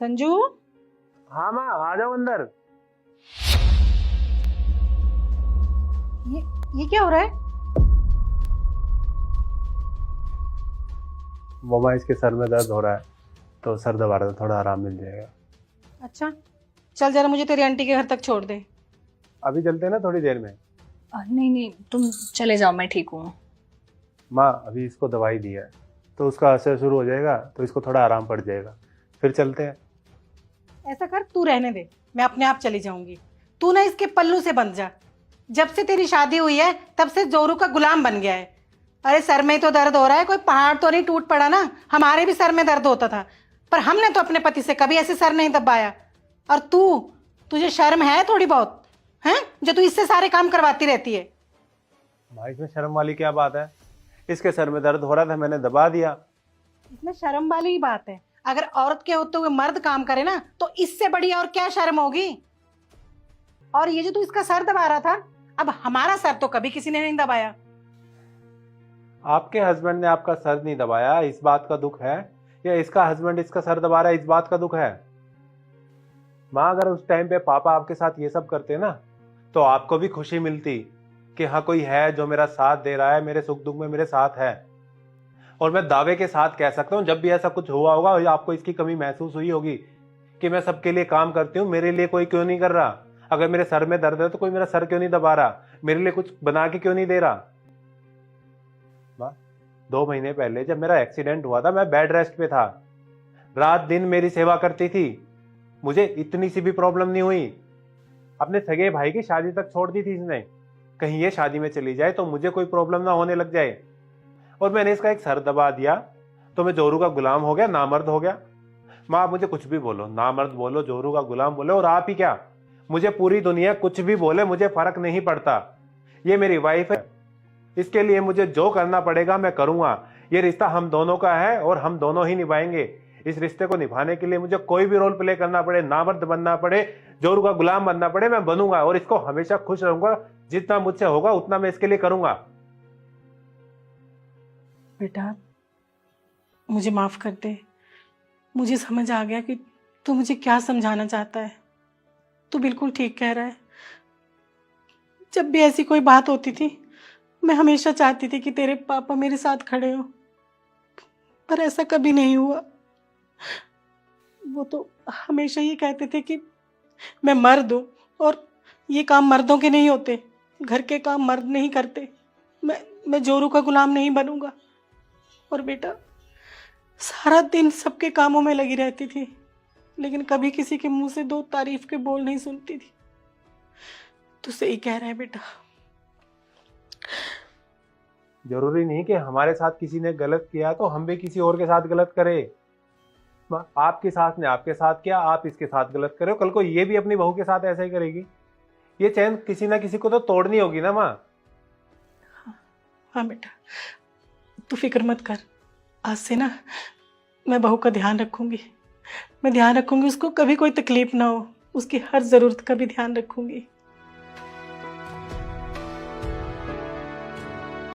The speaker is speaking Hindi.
संजू। हाँ माँ, आ जाओ अंदर। ये ये क्या हो रहा है? वो माँ, इसके सर में दर्द हो रहा है तो सर दबा रहा था, थोड़ा आराम मिल जाएगा। अच्छा, चल जरा मुझे तेरी आंटी के घर तक छोड़ दे। अभी चलते हैं ना थोड़ी देर में। नहीं नहीं, तुम चले जाओ, मैं ठीक हूँ। माँ, अभी इसको दवाई दी है तो उसका असर शुरू हो जाएगा तो इसको थोड़ा आराम पड़ जाएगा, फिर चलते हैं। ऐसा कर, तू रहने दे, मैं अपने आप चली जाऊंगी। तू ना इसके पल्लू से बंध जा। जब से तेरी शादी हुई है तब से जोरू का गुलाम बन गया है। अरे सर में तो दर्द हो रहा है, कोई पहाड़ तो नहीं टूट पड़ा ना। हमारे भी सर में दर्द होता था, पर हमने तो अपने पति से कभी ऐसे सर नहीं दबाया। और तुझे शर्म है थोड़ी बहुत? हैं जो तू इससे सारे काम करवाती रहती है। माँ, इसमें शर्म वाली क्या बात है? इसके सर में दर्द हो रहा था, मैंने दबा दिया। इसमें शर्म वाली ही बात है। अगर औरत के होते हुए मर्द काम करे ना तो इससे बड़ी और क्या शर्म होगी। और ये जो तू इसका सर दबा रहा था, अब हमारा सर तो कभी किसी ने नहीं दबाया। आपके हस्बैंड ने आपका सर नहीं दबाया, इस बात का दुख है, या इसका हस्बैंड इसका सर दबा रहा है, इस बात का दुख है? माँ, अगर उस टाइम पे पापा आपके साथ ये सब करते ना तो आपको भी खुशी मिलती कि हाँ, कोई है जो मेरा साथ दे रहा है, मेरे सुख दुख में मेरे साथ है। और मैं दावे के साथ कह सकता हूँ, जब भी ऐसा कुछ हुआ होगा या आपको इसकी कमी महसूस हुई होगी कि मैं सबके लिए काम करती हूँ, मेरे लिए कोई क्यों नहीं कर रहा? अगर मेरे सर में दर्द है तो कोई मेरा सर क्यों नहीं दबा रहा? मेरे लिए कुछ बना के क्यों नहीं दे रहा? 2 महीने पहले जब मेरा एक्सीडेंट हुआ था, मैं बेड रेस्ट पे था, रात दिन मेरी सेवा करती थी, मुझे इतनी सी भी प्रॉब्लम नहीं हुई। अपने सगे भाई की शादी तक छोड़ दी थी इसने, कहीं ये शादी में चली जाए तो मुझे कोई प्रॉब्लम ना होने लग जाए। और मैंने इसका एक सर दबा दिया तो मैं जोरू का गुलाम हो गया, नामर्द हो गया। माँ, आप मुझे कुछ भी बोलो, नामर्द बोलो, जोरू का गुलाम बोलो, और आप ही क्या, मुझे पूरी दुनिया कुछ भी बोले, मुझे फर्क नहीं पड़ता। ये मेरी वाइफ है, इसके लिए मुझे जो करना पड़ेगा मैं करूंगा। ये रिश्ता हम दोनों का है और हम दोनों ही निभाएंगे। इस रिश्ते को निभाने के लिए मुझे कोई भी रोल प्ले करना पड़े, नामर्द बनना पड़े, जोरू का गुलाम बनना पड़े, मैं बनूंगा और इसको हमेशा खुश रहूंगा। जितना मुझसे होगा उतना मैं इसके लिए करूंगा। बेटा, मुझे माफ कर दे। मुझे समझ आ गया कि तू मुझे क्या समझाना चाहता है। तू बिल्कुल ठीक कह रहा है। जब भी ऐसी कोई बात होती थी, मैं हमेशा चाहती थी कि तेरे पापा मेरे साथ खड़े हो, पर ऐसा कभी नहीं हुआ। वो तो हमेशा ये कहते थे कि मैं मर्द हूँ और ये काम मर्दों के नहीं होते, घर के काम मर्द नहीं करते, मैं जोरू का गुलाम नहीं बनूंगा। और बेटा, सारा दिन सबके कामों में लगी रहती थी, लेकिन कभी किसी के मुंह से 2 तारीफ के बोल नहीं सुनती थी। तू सही कह रहा है बेटा। जरूरी नहीं कि हमारे साथ किसी ने गलत किया तो हम भी किसी और के साथ गलत करें। आपकी सास ने आपके साथ किया, आप इसके साथ गलत करे, कल को ये भी अपनी बहू के साथ ऐसा ही करेगी। ये चैन किसी ना किसी को तो तोड़नी होगी ना माँ। हाँ बेटा, तू फिक्र मत कर। आज से ना मैं बहू का ध्यान रखूंगी। मैं ध्यान रखूंगी, उसको कभी कोई तकलीफ ना हो, उसकी हर ज़रूरत का भी ध्यान रखूंगी।